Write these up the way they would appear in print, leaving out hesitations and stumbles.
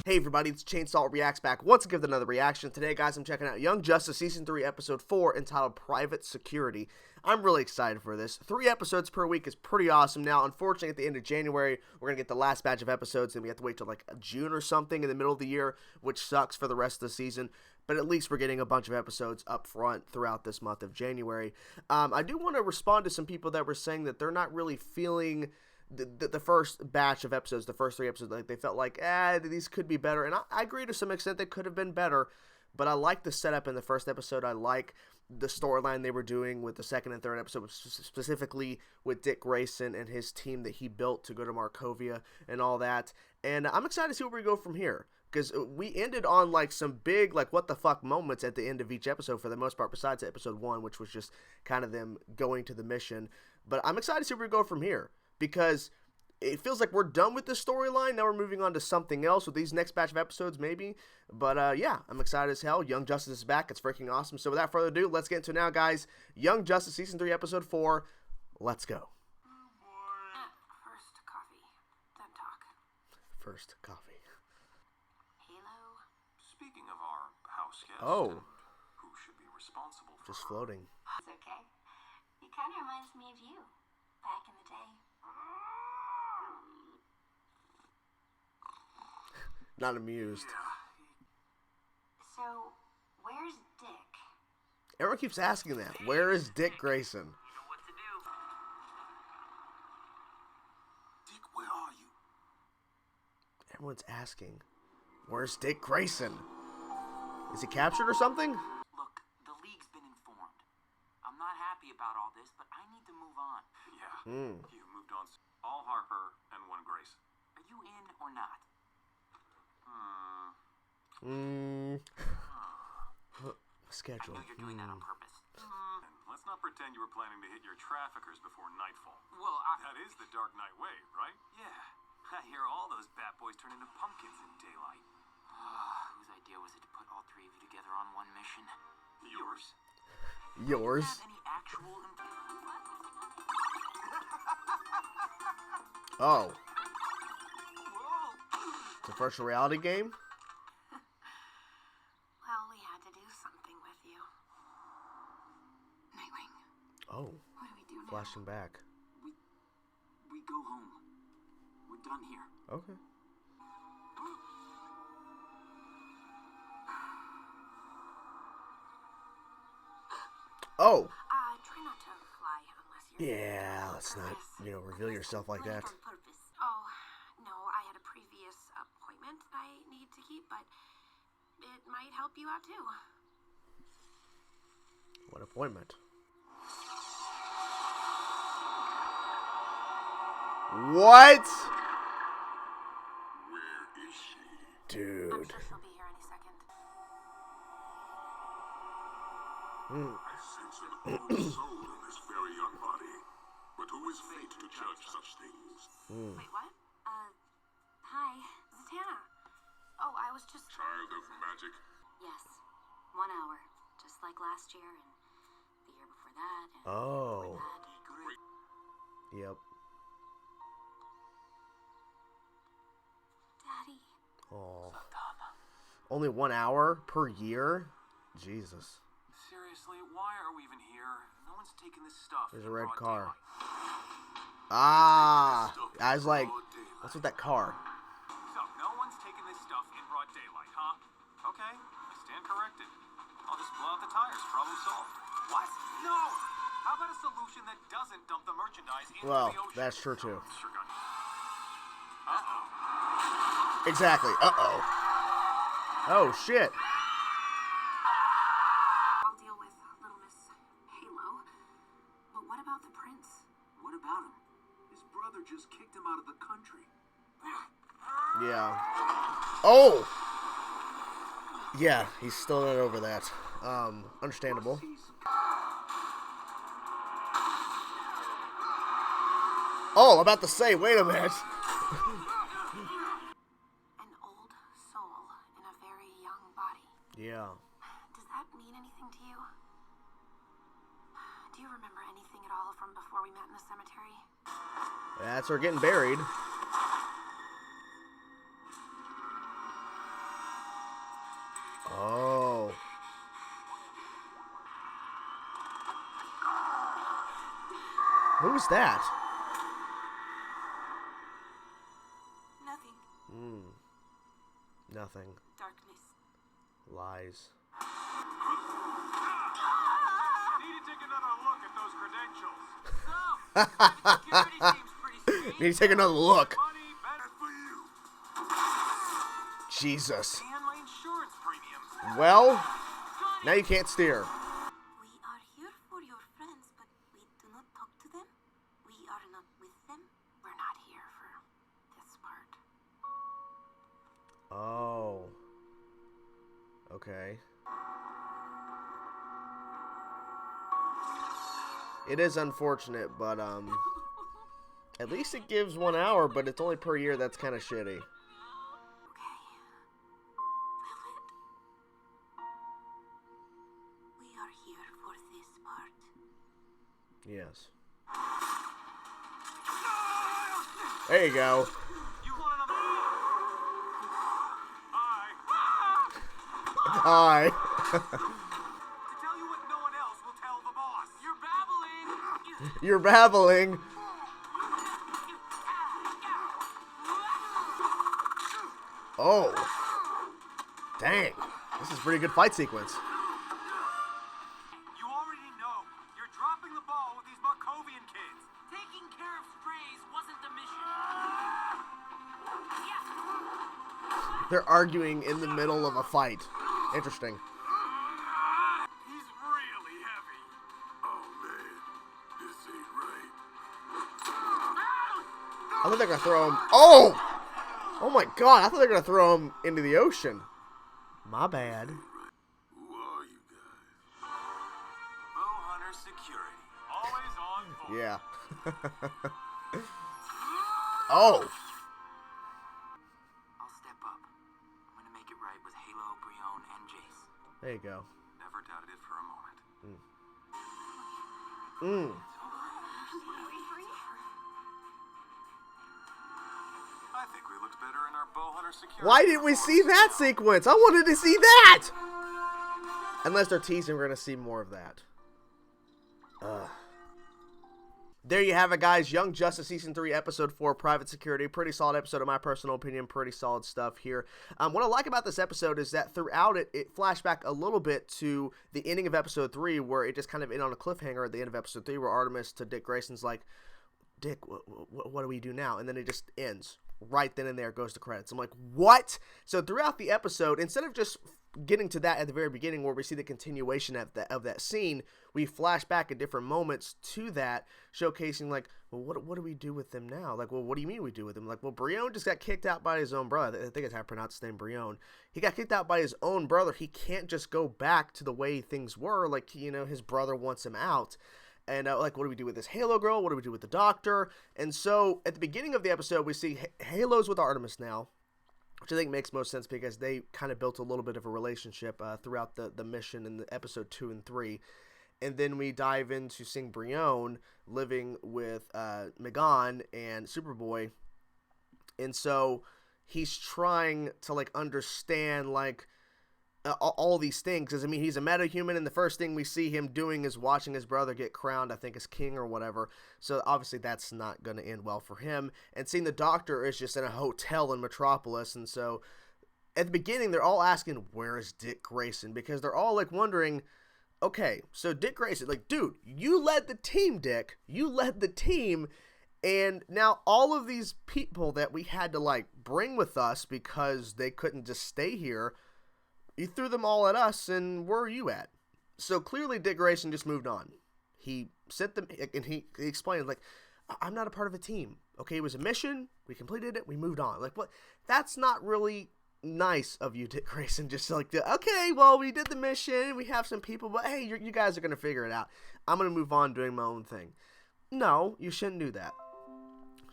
Hey everybody, it's Chainsaw Reacts back once again with another reaction. Today, guys, I'm checking out Young Justice Season 3, Episode 4, entitled Private Security. I'm really excited for this. 3 episodes per week is pretty awesome. Now, unfortunately, at the end of January, we're going to get the last batch of episodes, and we have to wait till like June or something in the middle of the year, which sucks for the rest of the season. But at least we're getting a bunch of episodes up front throughout this month of January. I do want to respond to some people that were saying that they're not really feeling the first batch of episodes, the first 3 episodes, like they felt like, these could be better. And I agree to some extent they could have been better, but I like the setup in the first episode. I like the storyline they were doing with the second and third episode, specifically with Dick Grayson and his team that he built to go to Markovia and all that. And I'm excited to see where we go from here, because we ended on like some big, like, what the fuck moments at the end of each episode for the most part, besides episode 1, which was just kind of them going to the mission. But I'm excited to see where we go from here, because it feels like we're done with this storyline. Now we're moving on to something else with these next batch of episodes, maybe. But, yeah, I'm excited as hell. Young Justice is back. It's freaking awesome. So without further ado, let's get into it now, guys. Young Justice Season 3, Episode 4. Let's go. First coffee, then talk. First coffee. Halo? Speaking of our house guest, Oh. who should be responsible for Just her? floating. It's okay. He kind of reminds me of you, back in the day. Not amused. So, where's Dick? Everyone keeps asking that. Where is Dick Grayson? You know what to do. Dick, where are you? Everyone's asking. Where's Dick Grayson? Is he captured or something? Look, the League's been informed. I'm not happy about all this, but I need to move on. Yeah, you moved on. All Harper and one Grayson. Are you in or not? Schedule. I know you're doing that on purpose. And let's not pretend you were planning to hit your traffickers before nightfall. Well, That is the Dark Knight way, right? Yeah, I hear all those bat boys turn into pumpkins in daylight. Whose idea was it to put all 3 of you together on one mission? Yours. Yours? Have any actual Oh. It's a virtual reality game? Well, we had to do something with you. Nightwing, Oh. what do we do now? Flashing back. We go home. We're done here. Okay. Oh. Try not to fly unless you're... Yeah, let's not, reveal yourself like that. On purpose. Oh, no, I had a previous appointment I need to keep, but it might help you out too. What appointment? What? Where is she? I'm Dude. sure she'll be here any second. I sense an old soul in this very young body. But who is fate to judge such things? Wait, what? Hi, Zatanna. Oh, I was just... Child of magic. Yes, 1 hour. Just like last year and the year before that. And Oh. before that. Yep. Daddy. Oh. Only 1 hour per year? Jesus. Seriously, why are we even here? No one's taking this stuff. There's a in red broad car. daylight. Ah. I was like, what's with that car? So, no one's taking this stuff in broad daylight, huh? Okay, I stand corrected. I'll just blow out the tires. Problem solved. What? No! How about a solution that doesn't dump the merchandise into Well, the ocean? that's true too. Sure got you. Uh-oh. Exactly. Uh-oh. Oh, shit. I'll deal with little Miss Halo. But what about the prince? What about him? His brother just kicked him out of the country. Yeah. Oh! Yeah, he's still not over that. Understandable. Oh, I'm about to say, wait a minute. An old soul in a very young body. Yeah. Does that mean anything to you? Do you remember anything at all from before we met in the cemetery? That's her getting buried. Who's that? Nothing. Nothing. Darkness. Lies. Need to take another look at those credentials. Security seems pretty sweet. Need to take another look. Money better for you. Jesus. And my insurance premiums. Well, now you can't steer. We are here for your friends, but we do not talk to them. We are not with them. We're not here for this part. Oh. Okay. It is unfortunate, but at least it gives 1 hour, but it's only per year. That's kind of shitty. Okay. We are here for this part. Yes. There you go. You want another? Hi. To tell you what no one else will tell the boss. You're babbling. You're babbling. Oh. Dang. This is a pretty good fight sequence. You already know. You're dropping the ball with these Markovian kids. Taking care of strays wasn't the mission. They're arguing in the middle of a fight. Interesting. He's really heavy. Oh man, this ain't right. I thought they're gonna throw him. Oh! Oh my god, I thought they were gonna throw him into the ocean. My bad. Who are you guys? Bow Hunter Security. Always on point. Yeah. Oh! I'll step up. I'm gonna make it right with Halo, Brion, and Jace. There you go. Never doubted it for a moment. I think we looked better in our Bow Hunter Security. Why didn't we see that sequence? I wanted to see that! Unless they're teasing, we're going to see more of that. There you have it, guys. Young Justice Season 3, Episode 4, Private Security. Pretty solid episode, in my personal opinion. Pretty solid stuff here. What I like about this episode is that throughout it, it flashed back a little bit to the ending of Episode 3, where it just kind of ended on a cliffhanger at the end of Episode 3, where Artemis to Dick Grayson's like, Dick, what do we do now? And then it just ends. Right then and there goes to credits. I'm like, what? So throughout the episode, instead of just getting to that at the very beginning where we see the continuation of that scene, we flash back at different moments to that, showcasing like, well, what do we do with them now? Like, well, what do you mean we do with them? Like, well, Brion just got kicked out by his own brother. I think it's how I pronounce his name, Brion. He got kicked out by his own brother. He can't just go back to the way things were. Like, you know, his brother wants him out. And, like, what do we do with this Halo girl? What do we do with the Doctor? And so, at the beginning of the episode, we see Halo's with Artemis now, which I think makes most sense because they kind of built a little bit of a relationship throughout the mission in the episode 2 and 3. And then we dive into seeing Brion living with Megan and Superboy. And so, he's trying to, like, understand, like, all these things, because I mean, he's a metahuman, and the first thing we see him doing is watching his brother get crowned, I think, as king or whatever. So obviously that's not going to end well for him. And seeing the Doctor is just in a hotel in Metropolis, and so at the beginning they're all asking, where is Dick Grayson? Because they're all like wondering, okay, so Dick Grayson, like, dude, you led the team, Dick. You led the team. And now all of these people that we had to like bring with us because they couldn't just stay here, you threw them all at us, and where are you at? So clearly Dick Grayson just moved on. He sent them, and he explained, like, I'm not a part of a team. Okay, it was a mission. We completed it. We moved on. Like, what? That's not really nice of you, Dick Grayson. Just like, okay, well, we did the mission. We have some people, but hey, you guys are going to figure it out. I'm going to move on doing my own thing. No, you shouldn't do that.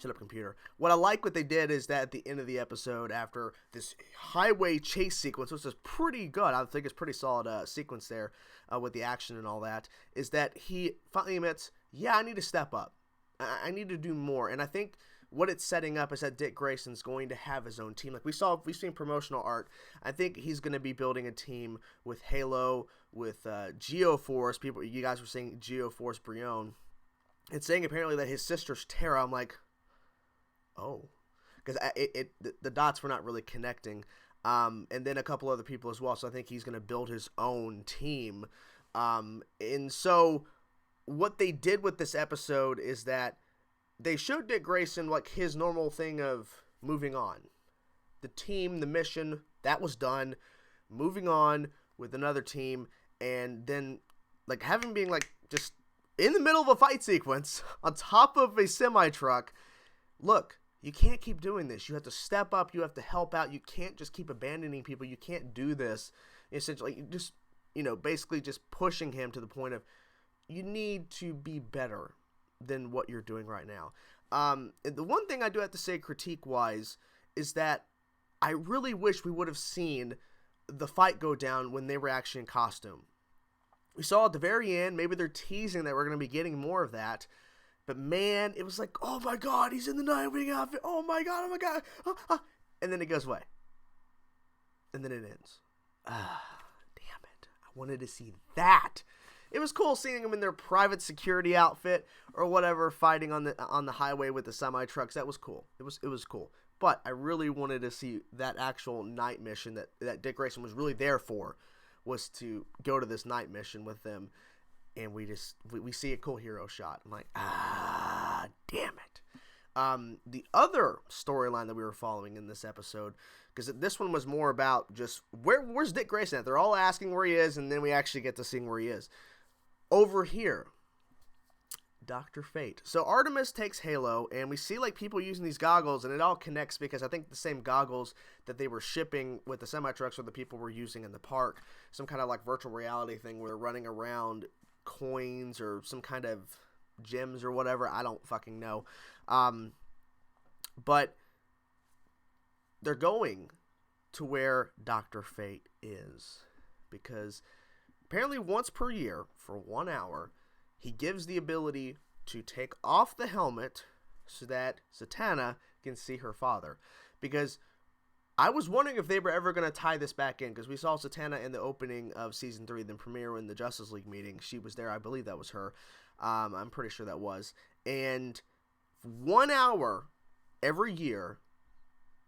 Shut up, computer. What I like what they did is that at the end of the episode, after this highway chase sequence, which is pretty good, I think it's pretty solid sequence there with the action and all that, is that he finally admits, yeah, I need to step up. I need to do more. And I think what it's setting up is that Dick Grayson's going to have his own team. Like we've seen promotional art. I think he's going to be building a team with Halo, with Geoforce. You guys were saying Geoforce Brion. and saying apparently that his sister's Tara. I'm like, oh, because the dots were not really connecting. And then a couple other people as well. So I think he's going to build his own team. And so what they did with this episode is that they showed Dick Grayson like his normal thing of moving on. The team, the mission, that was done. Moving on with another team, and then like having being like just in the middle of a fight sequence on top of a semi-truck. Look, you can't keep doing this. You have to step up. You have to help out. You can't just keep abandoning people. You can't do this. Essentially, just, basically just pushing him to the point of you need to be better than what you're doing right now. And the one thing I do have to say critique-wise is that I really wish we would have seen the fight go down when they were actually in costume. We saw at the very end, maybe they're teasing that we're going to be getting more of that. But man, it was like, oh my god, he's in the Nightwing outfit. Oh my god. And then it goes away. And then it ends. Damn it. I wanted to see that. It was cool seeing them in their private security outfit or whatever, fighting on the highway with the semi-trucks. That was cool. It was cool. But I really wanted to see that actual night mission that Dick Grayson was really there for, was to go to this night mission with them. And we see a cool hero shot. I'm like, damn it. The other storyline that we were following in this episode, because this one was more about just, where's Dick Grayson at? They're all asking where he is, and then we actually get to see where he is. Over here, Dr. Fate. So Artemis takes Halo, and we see like people using these goggles, and it all connects because I think the same goggles that they were shipping with the semi-trucks are the people were using in the park. Some kind of like virtual reality thing where they're running around coins or some kind of gems or whatever. I don't fucking know. But they're going to where Dr. Fate is, because apparently once per year for 1 hour, he gives the ability to take off the helmet so that Zatanna can see her father. Because I was wondering if they were ever going to tie this back in, because we saw Zatanna in the opening of Season 3, the premiere in the Justice League meeting. She was there. I believe that was her. I'm pretty sure that was. And 1 hour every year,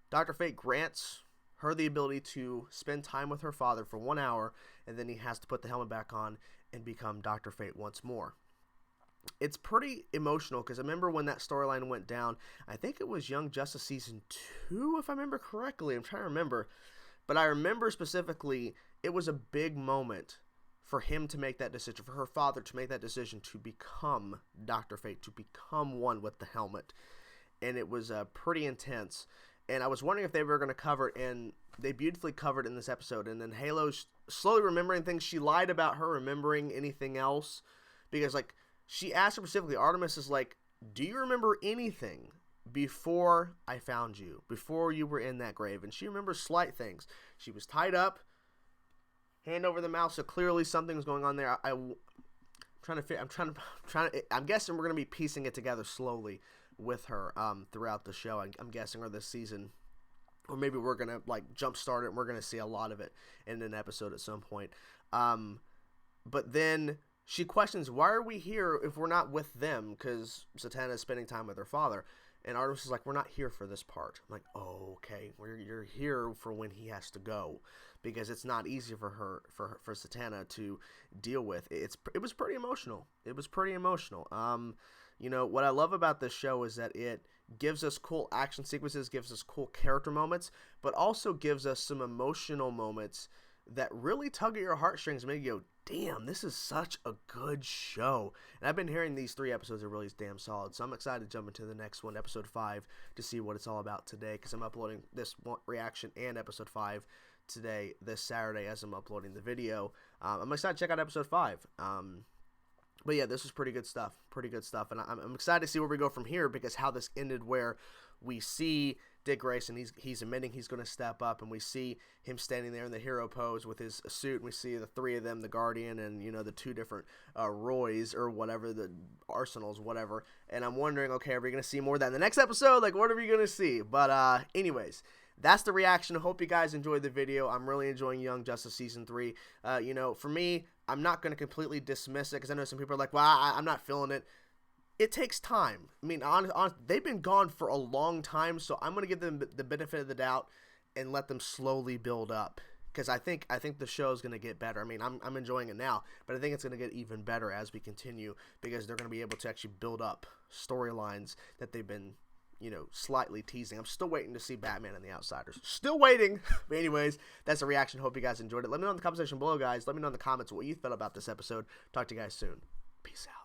Dr. Fate grants her the ability to spend time with her father for 1 hour, and then he has to put the helmet back on and become Dr. Fate once more. It's pretty emotional, because I remember when that storyline went down, I think it was Young Justice Season 2, if I remember correctly. I'm trying to remember. But I remember specifically, it was a big moment for him to make that decision, for her father to make that decision to become Dr. Fate, to become one with the helmet. And it was pretty intense. And I was wondering if they were going to cover it, and they beautifully covered it in this episode. And then Halo's slowly remembering things. She lied about her remembering anything else, because like, she asked her specifically, Artemis is like, do you remember anything before I found you, before you were in that grave? And she remembers slight things. She was tied up, hand over the mouth, so clearly something's going on there. I'm guessing we're going to be piecing it together slowly with her throughout the show, I'm guessing, or this season. Or maybe we're going to like jumpstart it and we're going to see a lot of it in an episode at some point. But then she questions, why are we here if we're not with them? Because Zatanna is spending time with her father. And Artemis is like, we're not here for this part. I'm like, oh, okay. You're here for when he has to go. Because it's not easy for her, for Zatanna to deal with. It was pretty emotional. It was pretty emotional. What I love about this show is that it gives us cool action sequences, gives us cool character moments, but also gives us some emotional moments that really tug at your heartstrings and make you go, damn, this is such a good show. And I've been hearing these 3 episodes are really damn solid, so I'm excited to jump into the next one, episode 5, to see what it's all about today, because I'm uploading this reaction and episode 5 today, this Saturday, as I'm uploading the video. I'm excited to check out episode 5. But yeah, this was pretty good stuff, and I'm excited to see where we go from here, because how this ended, where we see Dick Grayson, he's admitting he's going to step up, and we see him standing there in the hero pose with his suit, and we see the 3 of them, the Guardian, and the 2 different Roys, or whatever, the Arsenals, whatever, and I'm wondering, okay, are we going to see more of that in the next episode? Like, what are we going to see? But anyways, that's the reaction. I hope you guys enjoyed the video. I'm really enjoying Young Justice Season 3. For me, I'm not going to completely dismiss it, because I know some people are like, well, I'm not feeling it. it takes time. I mean, they've been gone for a long time, so I'm going to give them the benefit of the doubt and let them slowly build up. Because I think the show is going to get better. I mean, I'm enjoying it now, but I think it's going to get even better as we continue, because they're going to be able to actually build up storylines that they've been, slightly teasing. I'm still waiting to see Batman and the Outsiders. Still waiting. But anyways, that's a reaction. Hope you guys enjoyed it. Let me know in the comment section below, guys. Let me know in the comments what you thought about this episode. Talk to you guys soon. Peace out.